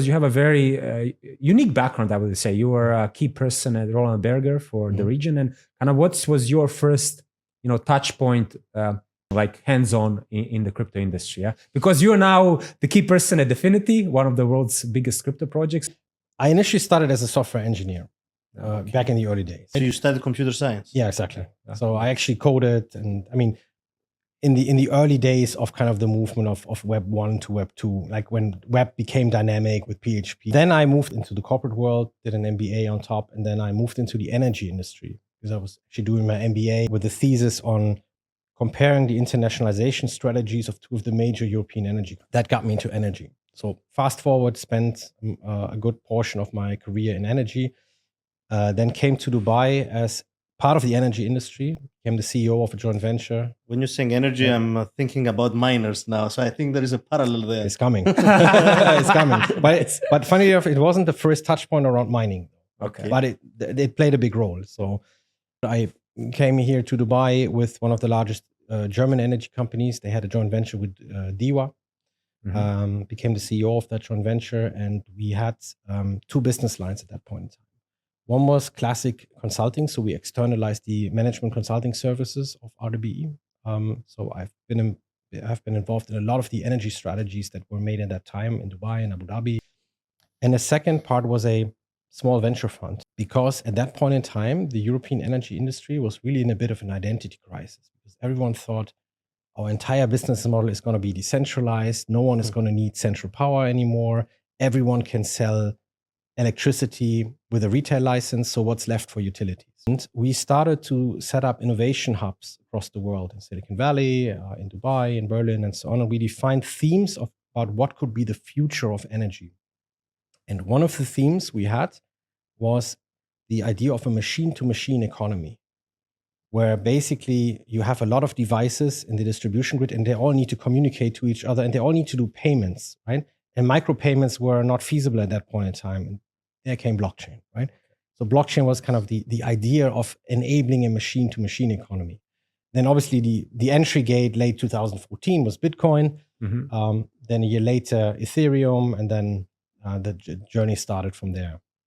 You have a very unique background, I would say. You were a key person at Roland Berger for the region. And kind of what was your first, touch point, like hands-on in the crypto industry? Yeah? Because you're now the key person at DFINITY, one of the world's biggest crypto projects. I initially started as a software engineer back in the early days. So you studied computer science? Yeah, exactly. So I actually coded, and I mean, in the early days of kind of the movement of Web 1 to Web 2, like when web became dynamic with PHP. Then I moved into the corporate world, did an MBA on top, and then I moved into the energy industry because I was actually doing my MBA with a thesis on comparing the internationalization strategies of two of the major European energy. That got me into energy. So fast forward, spent a good portion of my career in energy, then came to Dubai as part of the energy industry, became the CEO of a joint venture. When you're saying energy, I'm thinking about miners now. So I think there is a parallel there. It's coming. It's coming. But funny enough, it wasn't the first touch point around mining. Okay. But it played a big role. So I came here to Dubai with one of the largest German energy companies. They had a joint venture with DEWA. Became the CEO of that joint venture. And we had two business lines at that point in time. One was classic consulting, so we externalized the management consulting services of RWE. So I've been involved in a lot of the energy strategies that were made at that time in Dubai and Abu Dhabi. And the second part was a small venture fund, because at that point in time, the European energy industry was really in a bit of an identity crisis, because everyone thought our entire business model is going to be decentralized. No one is going to need central power anymore. Everyone can sell electricity with a retail license, so what's left for utilities? And we started to set up innovation hubs across the world, in Silicon Valley, in Dubai, in Berlin, and so on. And we defined themes about what could be the future of energy. And one of the themes we had was the idea of a machine-to-machine economy, where basically you have a lot of devices in the distribution grid, and they all need to communicate to each other, and they all need to do payments, right? And micropayments were not feasible at that point in time. And there came blockchain, right? So blockchain was kind of the idea of enabling a machine-to-machine economy. Then obviously the entry gate late 2014 was Bitcoin. Then a year later, Ethereum, and then the journey started from there.